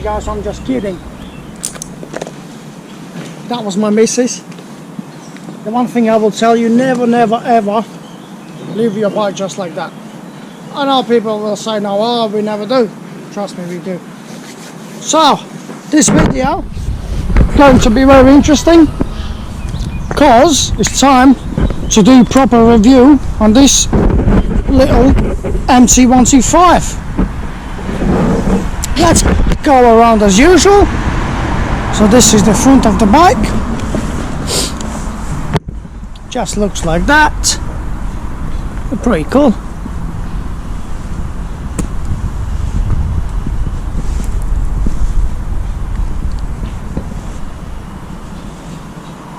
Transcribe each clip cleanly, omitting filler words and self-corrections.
guys, I'm just kidding. That was my missus. The one thing I will tell you, never ever leave your bike just like that. I know people will say no, oh, we never do. Trust me, we do. So this video is going to be very interesting because it's time to do proper review on this little MT125. Let's go around as usual. So this is the front of the bike. Just looks like that. Pretty cool.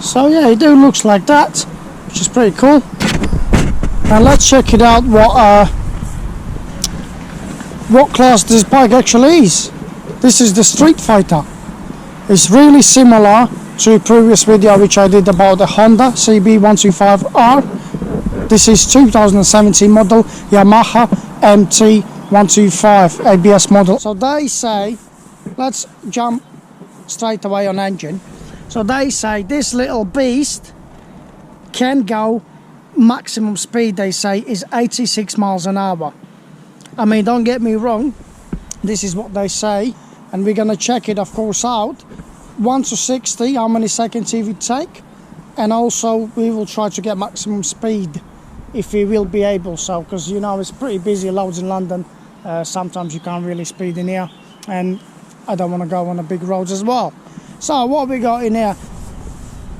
So yeah, it do looks like that, which is pretty cool. And let's check it out what class this bike actually is. This is the Street Fighter. It's really similar to a previous video which I did about the Honda CB125R. This is 2017 model Yamaha MT125 ABS model. So they say, let's jump straight away on engine. So they say this little beast can go maximum speed, they say, is 86 miles an hour. I mean, don't get me wrong, this is what they say, and we're gonna check it of course out. 1 to 60, how many seconds it would take, and also we will try to get maximum speed if we will be able so, because you know it's pretty busy loads in London. Sometimes you can't really speed in here, and I don't want to go on the big roads as well. So what we got in here,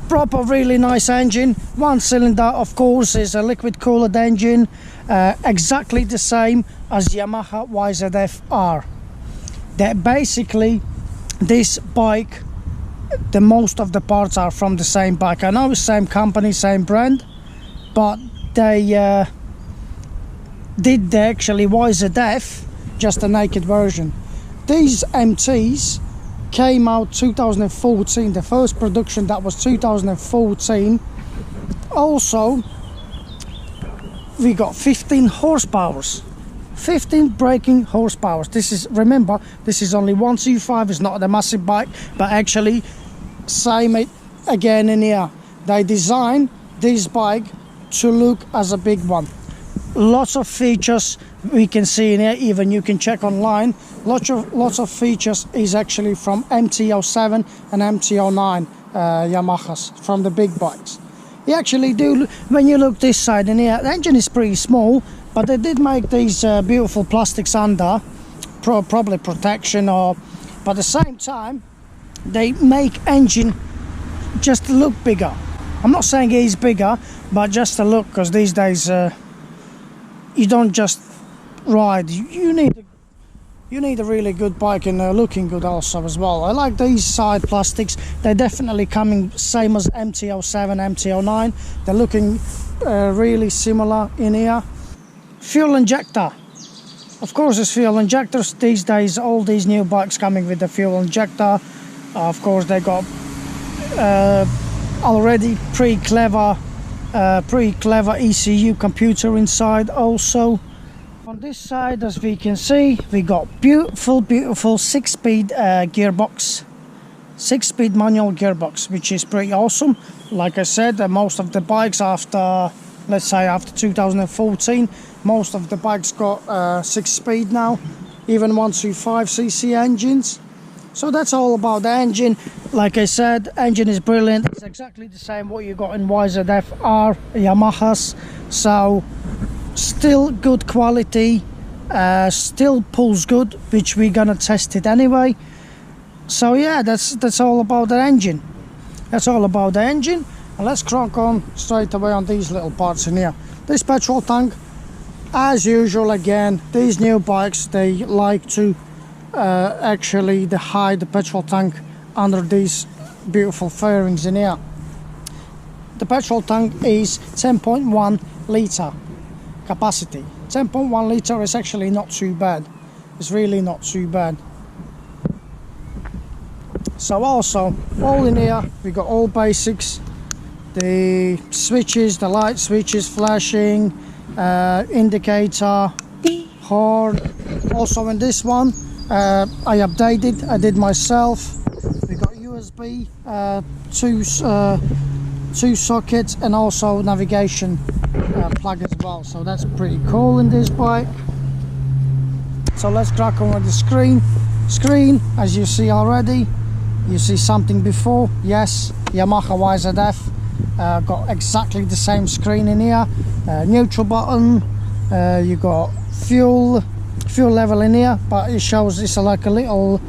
proper really nice engine, 1 cylinder of course, is a liquid cooled engine, exactly the same as Yamaha YZF-R. That basically this bike, the most of the parts are from the same bike. I know it's same company, same brand, but they did actually YZF, just a naked version. These MTs came out 2014, the first production that was 2014. Also we got 15 horsepower, 15 braking horsepower. This is, remember, this is only 125, it's not a massive bike, but actually same it again in here. They designed this bike to look as a big one. Lots of features we can see in here, even you can check online. Lots of features is actually from MT-07 and MT-09 Yamahas, from the big bikes. You actually do, when you look this side in here, the engine is pretty small, but they did make these beautiful plastics under, probably protection, or but at the same time they make engine just to look bigger. I'm not saying it is bigger, but just to look, because these days you don't just ride, you need a really good bike, and looking good also as well. I like these side plastics. They're definitely coming same as MT-07, MT-09. They're looking really similar in here. Fuel injector, of course it's fuel injectors these days. All these new bikes coming with the fuel injector. Of course they got already pretty clever ECU computer inside also. On this side, as we can see, we got beautiful 6-speed gearbox, 6-speed manual gearbox, which is pretty awesome. Like I said, most of the bikes after, let's say after 2014, most of the bikes got 6-speed now, even 125cc engines. So that's all about the engine. Like I said, engine is brilliant. It's exactly the same what you got in YZF-R Yamahas. So still good quality, still pulls good, which we're gonna test it anyway. So yeah, that's all about the engine. That's all about the engine. And let's crack on straight away on these little parts in here. This petrol tank, as usual, again, these new bikes, they like to actually they hide the petrol tank under these beautiful fairings in here. The petrol tank is 10.1 litre capacity. 10.1 litre is actually not too bad. It's really not too bad. So also, all in here, we got all basics. The switches, the light switches, flashing, indicator, horn. Also in this one, I updated, I did myself. We got USB, two sockets, and also navigation plug as well, so that's pretty cool in this bike. So let's crack on with the screen. As you see already, you see something before. Yes, Yamaha YZF, got exactly the same screen in here. Neutral button, you got fuel level in here, but it shows it's like a little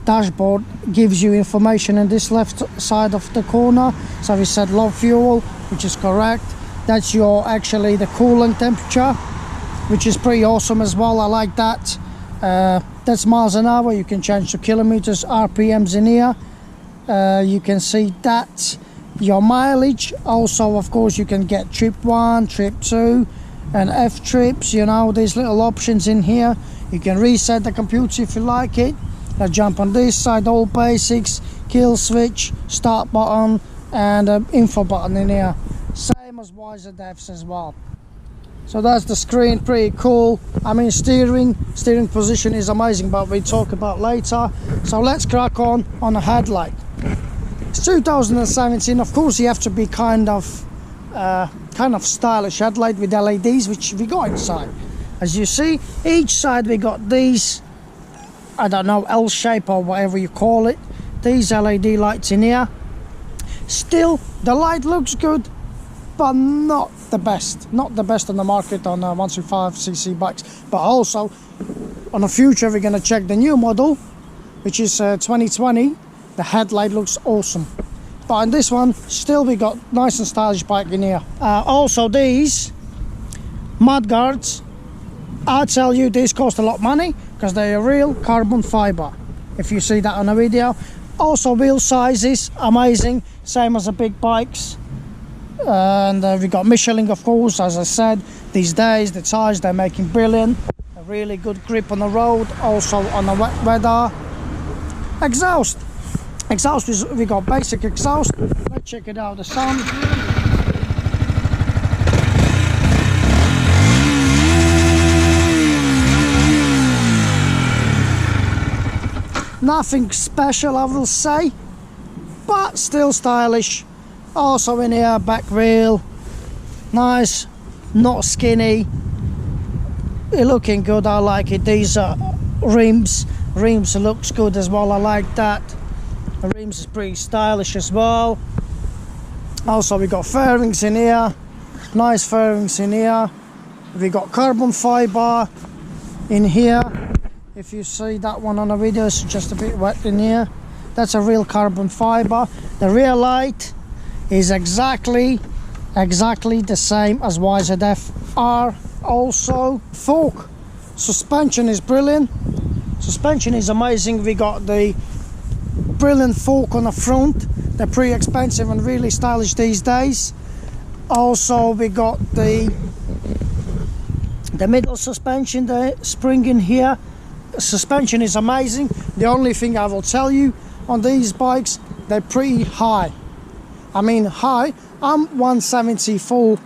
dashboard, gives you information in this left side of the corner. So we said low fuel, which is correct. That's your actually the coolant temperature, which is pretty awesome as well. I like that. That's miles an hour. You can change to kilometers, RPMs in here. You can see that your mileage. Also, of course, you can get trip 1, trip 2 and F trips. You know, there's little options in here. You can reset the computer if you like it. Let's jump on this side, all basics, kill switch, start button, and info button in here. Same as YZF's as well. So that's the screen, pretty cool. I mean, steering position is amazing, but we'll talk about later. So let's crack on a headlight. It's 2017, of course you have to be kind of stylish headlight with LEDs, which we got inside. As you see, each side we got these, I don't know, L shape or whatever you call it, these LED lights in here. Still, the light looks good, but not the best on the market on 125cc bikes. But also on the future we're going to check the new model, which is 2020. The headlight looks awesome, but on this one still we got nice and stylish bike in here. Also these mud guards, I tell you, these cost a lot of money because they are real carbon fiber, if you see that on a video. Also wheel sizes amazing, same as the big bikes. And we got Michelin, of course. As I said, these days the tires they're making brilliant, a really good grip on the road. Also on the wet weather. Exhaust is, we got basic exhaust. Let's check it out, the sound. Nothing special, I will say, but still stylish. Also in here, back wheel, nice, not skinny, looking good. I like it. These are rims looks good as well. I like that. The rims is pretty stylish as well. Also we got fairings in here, nice fairings in here. We got carbon fiber in here. If you see that one on the video, it's just a bit wet in here. That's a real carbon fiber. The rear light is exactly the same as YZF R. Also fork suspension is brilliant. Suspension is amazing. We got the brilliant fork on the front. They're pretty expensive and really stylish these days. Also we got the middle suspension, the spring in here. Suspension is amazing. The only thing I will tell you on these bikes, they're pretty high. I mean high. I'm 174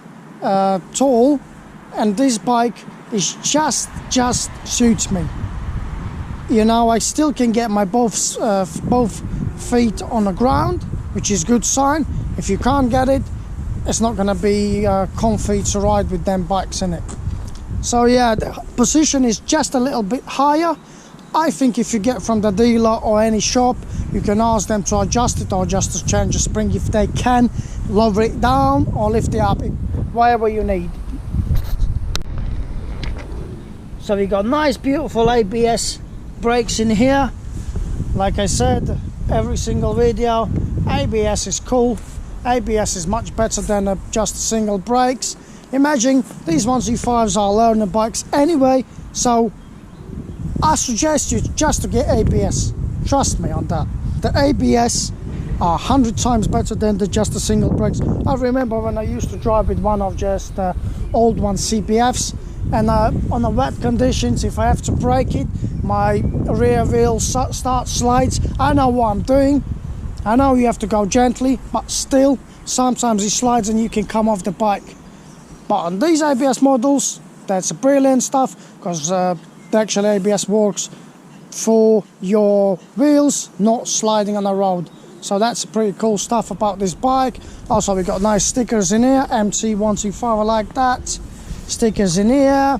tall, and this bike is just suits me. You know, I still can get my both feet on the ground, which is good sign. If you can't get it, it's not going to be comfy to ride with them bikes in it. So yeah, the position is just a little bit higher. I think if you get from the dealer or any shop, you can ask them to adjust it or just to change the spring if they can, lower it down or lift it up, whatever you need. So we got nice beautiful ABS brakes in here. Like I said, every single video, ABS is cool. ABS is much better than just single brakes. Imagine these 125s are learner bikes anyway, so I suggest you just to get ABS. Trust me on that. The ABS are 100 times better than just the single brakes. I remember when I used to drive with one of just old one CBFs, and on the wet conditions, if I have to brake it, my rear wheel starts slides. I know what I'm doing. I know you have to go gently, but still sometimes it slides and you can come off the bike. But on these ABS models, that's brilliant stuff, because the actual ABS works for your wheels not sliding on the road. So that's pretty cool stuff about this bike. Also, we got nice stickers in here, MT125, I like that. Stickers in here.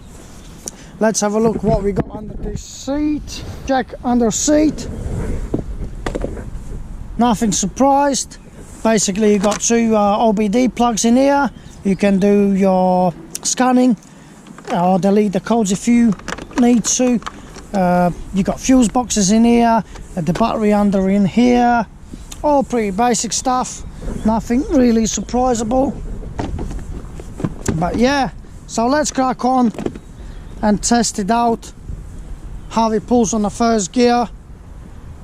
Let's have a look what we got under this seat. Check under seat. Nothing surprised. Basically, you got two OBD plugs in here. You can do your scanning or delete the codes if you need to. You got fuse boxes in here, the battery under in here. All pretty basic stuff. Nothing really surprisable. But yeah, so let's crack on and test it out, how it pulls on the first gear.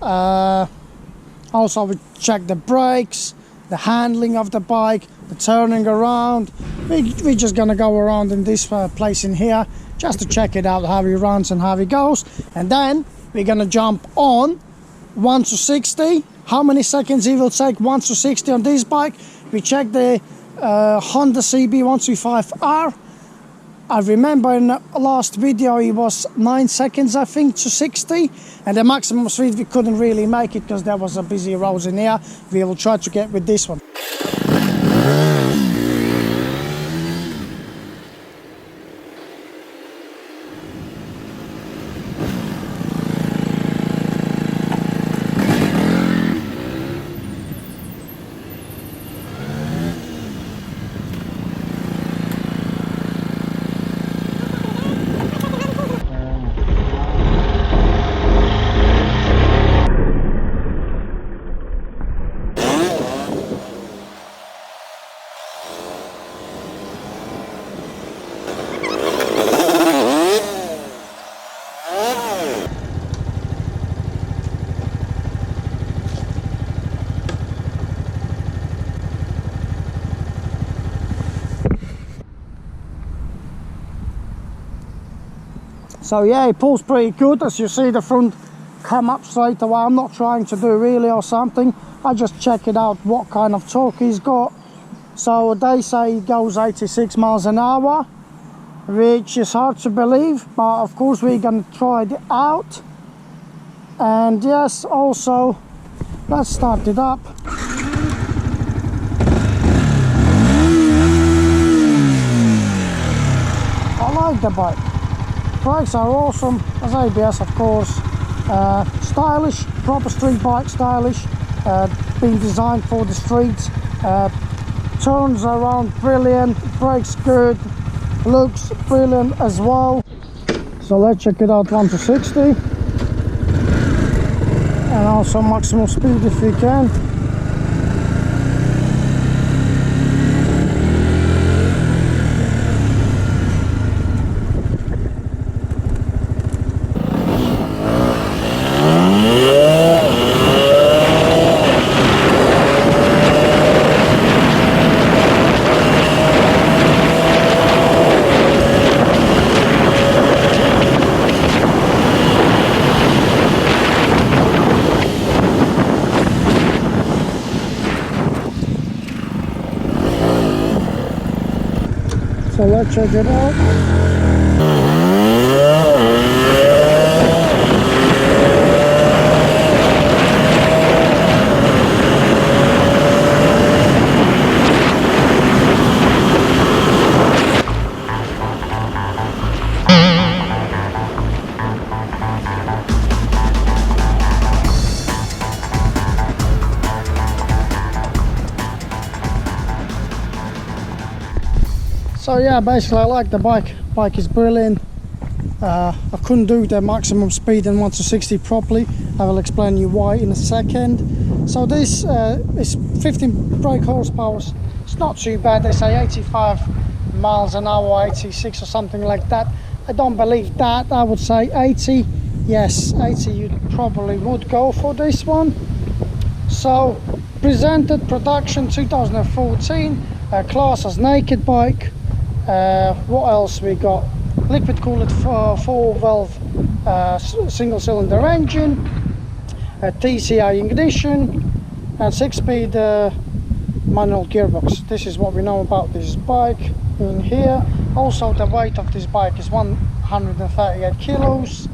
Also, we check the brakes, the handling of the bike, the turning around. We're just gonna go around in this place in here just to check it out, how it runs and how it goes. And then we're gonna jump on 1 to 60. How many seconds it will take 1 to 60 on this bike? We check the Honda CB125R. I remember in the last video it was 9 seconds, I think, to 60, and the maximum speed we couldn't really make it because there was a busy roads in here. We will try to get with this one. So yeah, it pulls pretty good. As you see, the front come up straight away. I'm not trying to do really or something. I just check it out what kind of torque he's got. So they say it goes 86 miles an hour, which is hard to believe, but of course we're gonna try it out. And yes, also let's start it up. I like the bike. Brakes are awesome, as ABS of course. Stylish, proper street bike, stylish. Been designed for the streets. Turns around brilliant, brakes good, looks brilliant as well. So let's check it out 1 to 60. And also maximum speed if we can. So let's check it out. So yeah, basically I like the bike. Bike is brilliant. I couldn't do the maximum speed in 1 to 60 properly. I will explain you why in a second. So this is 15 brake horsepower. It's not too bad. They say 85 miles an hour, 86 or something like that. I don't believe that. I would say 80. Yes, 80 you probably would go for this one. So presented production 2014, class as naked bike. What else we got? Liquid cooled 4-valve single cylinder engine, a TCI ignition, and 6-speed manual gearbox. This is what we know about this bike in here. Also the weight of this bike is 138 kilos.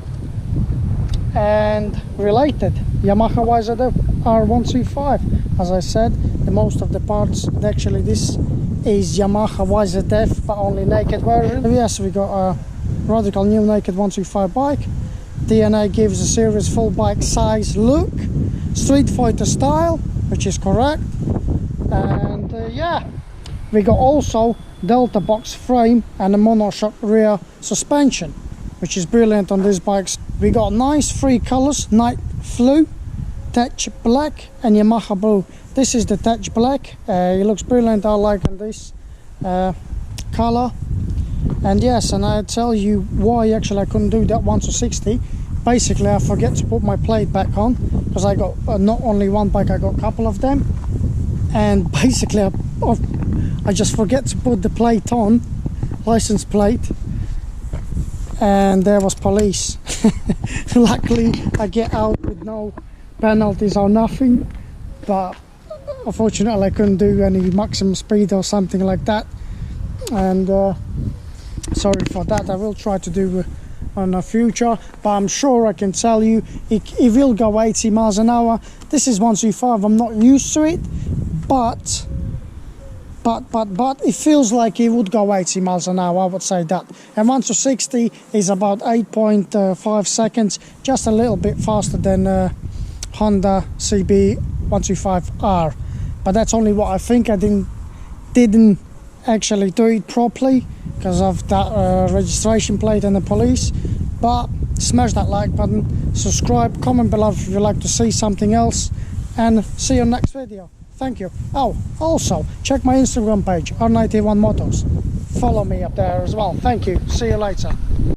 and related Yamaha YZF R125. As I said, the most of the parts, actually this is Yamaha YZF but only naked version. Yes, we got a radical new naked 125 bike. DNA gives a serious full bike size look, Street Fighter style, which is correct. And yeah, we got also Delta box frame and a monoshock rear suspension, which is brilliant on these bikes. We got nice three colors: Night Flu, Touch Black and Yamaha Blue. This is the Touch Black. It looks brilliant. I like this color. And yes, and I tell you why actually I couldn't do that 1 to 60. Basically, I forget to put my plate back on, because I got not only one bike, I got a couple of them. And basically I just forget to put the plate on, license plate, and there was police. Luckily I get out with no penalties or nothing, but unfortunately I couldn't do any maximum speed or something like that, and sorry for that. I will try to do on the future, but I'm sure I can tell you it will go 80 miles an hour. This is 125, I'm not used to it, but it feels like it would go 80 miles an hour, I would say that. And 1 to 60 is about 8.5 seconds, just a little bit faster than Honda CB 125R. But that's only what I think. I didn't actually do it properly because of that registration plate and the police. But smash that like button, subscribe, comment below if you'd like to see something else, and see you next video. Thank you. Oh, also check my Instagram page, R91 Motors. Follow me up there as well. Thank you. See you later.